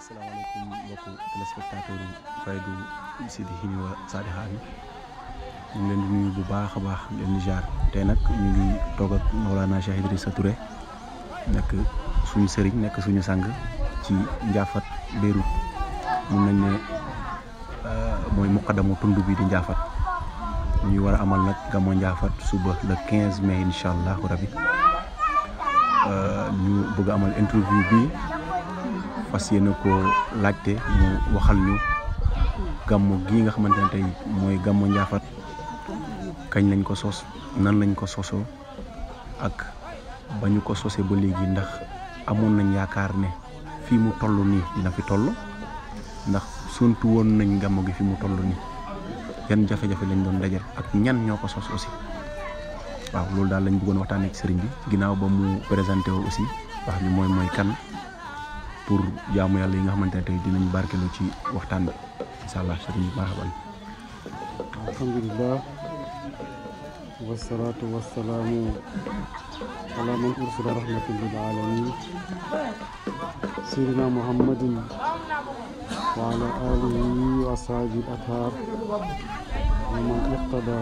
asalaamaaleykum mbokku téléspectateur Faydu Sidi Hini wa Sadiha bi ñu ngi leen di nuyu bu baax a baax leen di jaar tey nag ñu ngi toog ak Mawlana Cheikh Idrissa Touré nekk suñu sëriñ nekk suñu sang ci Ndiaffate Beyrouth mun nañ ne mooy muqaddamu tund bi di Ndiaffate ñuy war a amal nag gàmmu Ndiaffate suba le 15 mai incha allahu rabi ñu bëgg a amal interview bi fas yéene ko laajte mu waxal ñu gàmmu gii nga xamante ne tey mooy gàmmu Ndiaffate kañ lañ ko sos nan lañ ko sosoo ak ba ñu ko sosee ba léegi ndax amoon nañ yaakaar ne fii mu toll nii dina fi toll ndax suntu woon nañ gàmmu gi fi mu toll nii yan jafe-jafe lañ doon dajal ak ñan ñoo ko sos aussi waaw loolu daal lañ bëggoon waxtaanee ak sëriñ bi ginnaaw ba mu présenté woo aussi wax ñu mooy kan pour jaamu yàlla yi nga xamante ne tey dinañ barkelu ci waxtaan bi incha allah sëriñ bi marhaban. alhamdulillah wasalaatu wasalaamu ala man ursila rahmatan lil alamin sayyidina muhammadin wa ala alihi wa ashabihi al athar wa man iqtada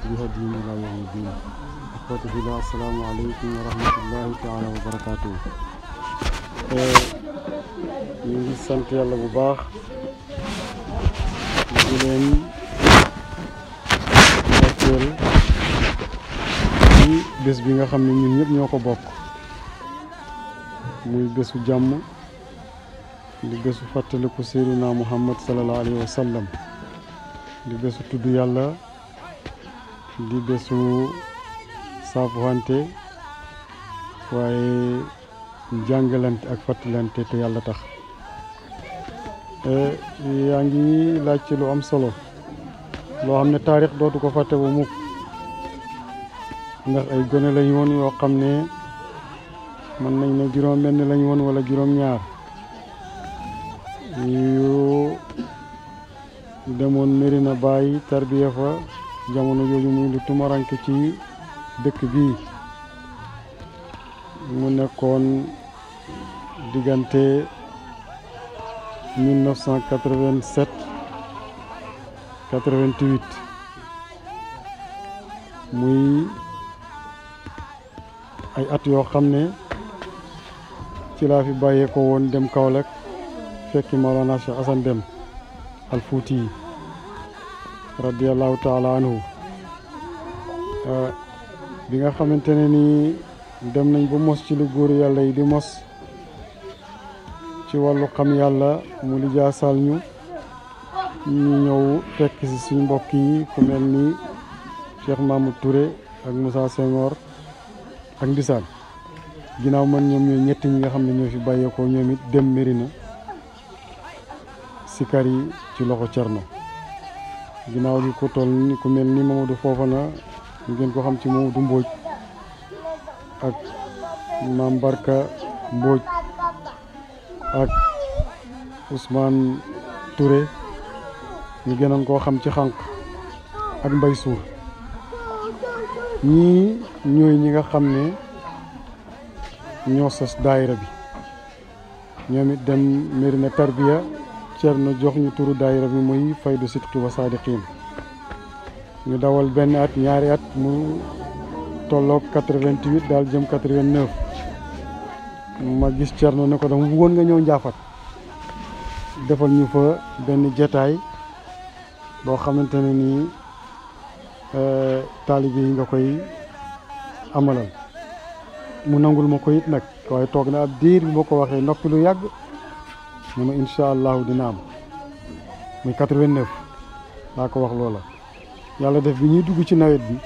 bi hadihim ila yawmi din. akhwati fillah, assalamu alaykum wa rahmatullahi taala wa barakatuh. ñu ngi sant yàlla bu baax di leen ndokkeel ci bés bi nga xam ne ñun ñëpp ñoo ko bokk muy bésu jàmm di bésu fàttaliku Seydina Muhammad sallallahu alayhi wa sallam di bésu tudd yàlla di bésu saafuwante waaye jàngalante ak fàttalante te yàlla tax. yaa ngi laaj ci lu am solo loo xam ne taarix dootu ko fàtte bu mukk ndax ay gone lañ woon yoo xam ne mën nañ ne juróom benn lañ woon wala juróom ñaar yu demoon Medina Baye tarbiya fa jamono yooyu muy lu tumaranke ci dëkk bii mu nekkoon diggante 1987 88 muy ay at yoo xam ne ci laa fi bàyyeekoo woon dem Kaolack fekki Mawlana Cheikh Assane Dème al Fouti radiyallahu taala anhu bi nga xamante ne ni dem nañ ba mos ci lu góor yàlla yi di mos ci wàllu xam yàlla mu li jaasal ñu ñëw fekk si suñu mbokk yi ku mel ni Cheikh Mamadou Touré ak Moussa Senghor ak Ndisaan ginnaaw man ñoom ñooy ñett ñi nga xam ne ñoo fi bàyyeekoo ñoom it dem Mérina sikar yi ci loxo Cerno ginnaaw li ko toll ni ku mel ni Mamadou Fofana ngeen ko xam ci Mamadou Mbodj ak Maam Barka Mbodj ak Ousmane Touré ñu gënoon koo xam ci xànq ak Mbay Suur ñii ñooy ñi nga xam ne ñoo sos daayira bi ñoom it dem Mérina tarbiya Cerno jox ñu turu daayira bi muy Faydu Sidqi wa Sadiqin ñu dawal benn at ñaari at mu tolloog 88 daal jëm 89 ma gis Cerno ne ko dama bëggoon nga ñëw Ndiaffate defal ñu fa benn jataay boo xamante ne nii taalibe yi nga koy amalal mu nangul ma ko it nag waaye toog na ab diir bi ma ko waxee noppi lu yàgg mu ne incha allahu dina am muy 89 laa ko wax loola yàlla def bi ñuy dugg ci nawet bi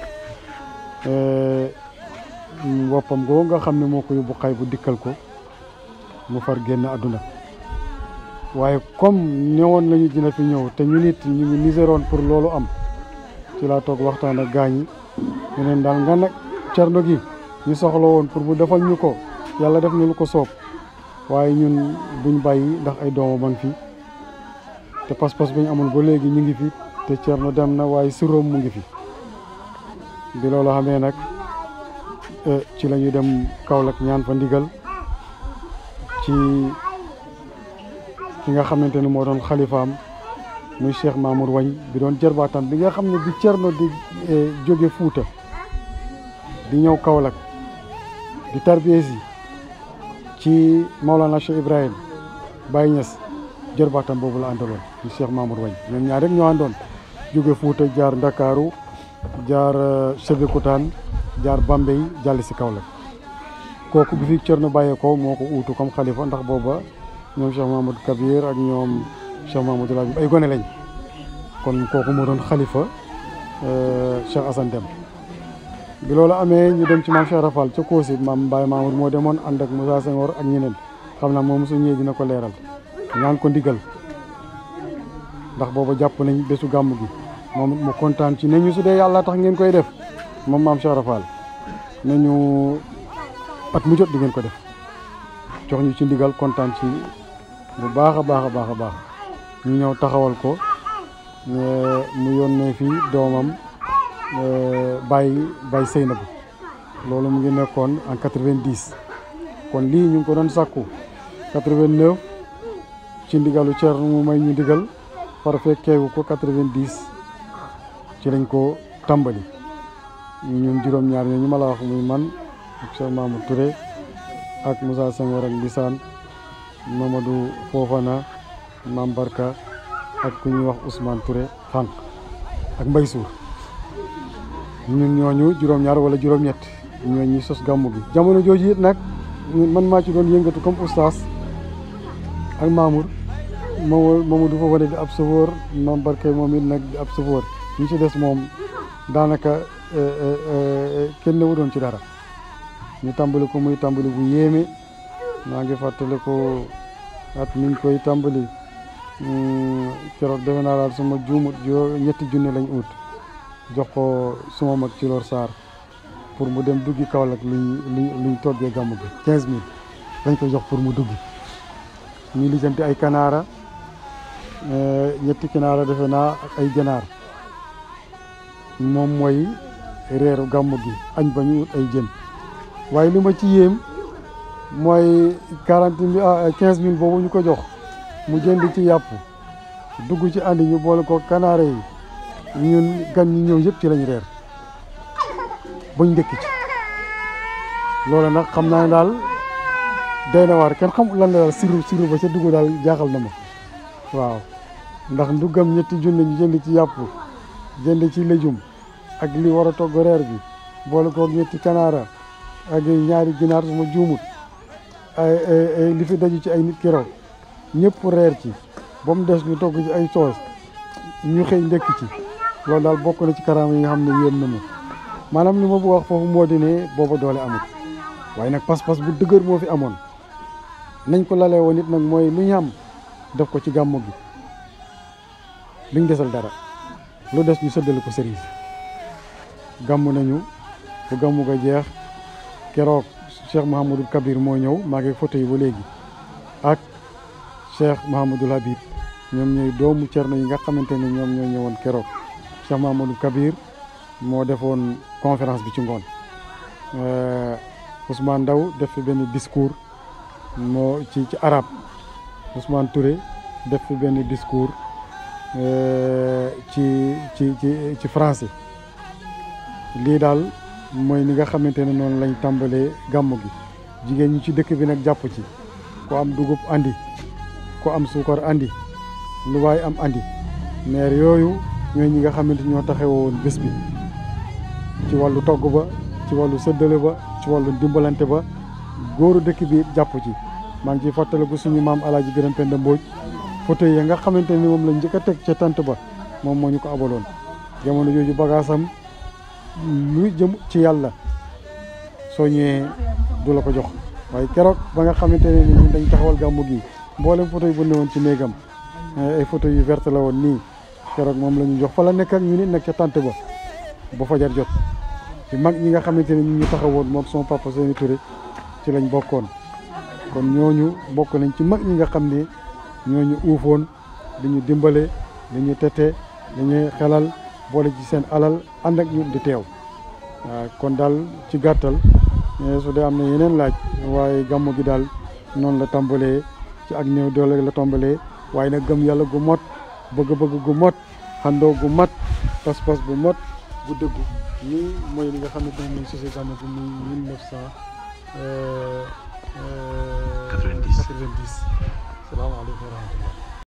woppam goo nga xam ne moo ko yóbbu xay bu dikkal ko mu far génn àdduna waaye comme ñëwoon nañu dina fi ñëw te ñu nit ñu ngi niseroon pour loolu am ci laa toog waxtaan ak gaañi ñu leen daal nga nag Cerno gi ñu soxla woon pour mu defal ñu ko yàlla def ñu lu ko soob waaye ñun buñ bàyyi ndax ay doomam fi te pas-pas bi ñu amoon ba léegi ñu ngi fi te Cerno dem na waaye siroom mu ngi fi bi loolu xamee nag ci la ñuy dem Kaolack ñaan fa ndigal ci ki nga xamante ne moo doon xalifaam muy Cheikh Mamour Wagne bi doon jarbaatam bi nga xam ne bi Cerno di jóge Fuuta di ñëw Kaolack di tarbiye si ci Maolana Cheikh Ibrahim Baye Niass jarbaatam boobu la àndaloon di Cheikh Mamour Wagne ñoom ñaar rek ñoo àndoon jóge Fuuta jaar Ndakaaru jaar Sébikotane jaar Bambey jàll si Kaolack kooku bi fi Cerno bàyyeekoo moo ko uutu comme xalifa ndax booba ñoom Cheikh Mahamadou Kabir ak ñoom Cheikh Mahamadou Labib ay gone lañ kon kooku moo doon xalifa Cheikh Assane Dème bi loolu amee ñu dem ci maam Cheikh Rafal ca Koosi maam Baye Mamour moo demoon ànd ak Moussa Senghor ak ñeneen xam naa moom su ñëwee dina ko leeral ñaan ko ndigal ndax booba jàpp nañ bésu gàmm gi moom mu kontaan ci ne ñu su dee yàlla tax ngeen koy def moom maam Cheikh Rafal nañu at mu jot di ngeen ko def jox ñu ci ndigal kontaan ci bu baax a baax a baax a baax ñu ñëw taxawal ko mu yónnee fii doomam Baye Seynabou loolu mu ngi nekkoon en 90 kon lii ñu ngi ko doon sàkku 89 ci ndigalu Thierno mu may ñu ndigal par fekkeewu ko 90 ci lañ ko tàmbali ñun juróom-ñaar ñoo ñu ma la wax muy man ak Cheikh Mamadou Touré ak Moussa Senghor ak Lisaan Mamadou Fofana Mam Barka ak ku ñuy wax Ousmane Touré Fank ak Mbaye Sour ñun ñooñu juróom-ñaar wala juróom-ñett ñoo ñi sos gàmmu gi jamono jooju it nag man maa ci doon yëngatu comme oustaz ak Mamour Mamadou Fofana di ab chauffeur Mam Barka moom it nag di ab chauffeur ñu ci des moom daanaka kenn wu doon ci dara ñu tàmbali ko muy tàmbali bu yéeme maa ngi fàttali ko at mi ngi koy tàmbali keroog defe naa daal suma juumut ñetti junne lañ ut jox ko suma mag ci Lor Sarr pour mu dem duggi Kaolack luñ toggee gàmmu gi 15000 lañ ko jox pour mu duggi ñu lijjanti ay kanaara ñetti kanaara defe naa ak ay ganaar moom mooy reeru gàmmu gi añ ba ñu ut ay jën waaye li ma ci yéem mooy 15000 boobu ñu ko jox mu jënd ci yàpp dugg ci andi ñu boole ko kanaare yi ñun gan ñi ñëw yëpp ci lañ reer bañ ndëkk ci loolu nag xam naa ne daal doy na waar kenn xamul lan la daal siru ba ca dugg daal jaaxal na ma waaw ndax nduggam ñetti junne ñu jënd ci yàpp jënd ci léjum ak li war a togg reer bi boole ko ñetti kanaara ak ñaari ginaar suma juumut li fi daju ci ay nit keroog ñëpp reer ci ba mu des ñu togg ci ay soos ñu xëy ndekk ci loolu daal bokk na ci karaama yi nga xam ne yéem na ma maanaam li ma bëgg wax foofu moo di ne booba doole amul waaye nag pas-pas bu dëgër moo fi amoon nañ ko lalee woon it nag mooy lu ñu am def ko ci gàmmu gi luñ desal dara lu des ñu séddale ko sëriñ si gàmmu nañu bu gàmmu ga jeex keroog Cheikh Mouhamadou Kabir moo ñëw maa ngi photo yi ba léegi ak Cheikh Mouhamadou Labib ñoom ñooy doomu Cerno yi nga xamante ne ñoom ñoo ñëwoon keroog Cheikh Mouhamadou Kabir moo defoon conférence bi ci ngoon Ousmane Ndaw def fi benn discours moo ci arab Ousmane Touré def fi benn discours ci français lii daal mooy ni nga xamante ne noonu lañ tàmbalee gàmmu gi jigéen ñi ci dëkk bi nag jàpp ci ku am dugub andi ku am suukar andi lu waay am andi maire yooyu ñooy ñi nga xamante ñoo taxawoon bés bi ci wàllu togg ba ci wàllu séddale ba ci wàllu dimbalante ba góoru dëkk bi jàpp ci maa ngi ciy fàttaliku suñu maam Alaaji Gërëm Penda Mbooj photo yi nga xamante ni moom lañ njëkk a teg ca tant ba moom moo ñu ko abaloon jamono jooju bagaasam lu jëm ci yàlla soo ñëwee du la ko jox waaye keroog ba nga xamante ne ni ñun dañ taxawal gàmmu gi mboolem photo yi bu ne woon ci néegam ay photo yu verte la woon nii keroog moom la ñu jox fa la nekk ak ñu nit nag ca tant ba fajar jot ci mag ñi nga xamante ne ñu taxawoon moom sama papa Seyni Touré ci lañ bokkoon kon ñooñu bokk nañ ci mag ñi nga xam ne ñooñu uufoon dañu dimbale dañu tete dañuy xelal boole ci seen alal ànd ak ñun di teew waaw kon daal ci gàttal su dee am na yeneen laaj waaye gàmmu gi daal noonu la tàmbalee ci ak néew doole la tàmbalee waaye nag gëm yàlla gu mot bëgg-bëgg gu mot xandoo gu mat pas-pas bu mot bu dëggu ñii mooy li nga xam ne moom lañ sosé gàmmu gi muy 1990. Salaamaaleykum wa rahmatullah.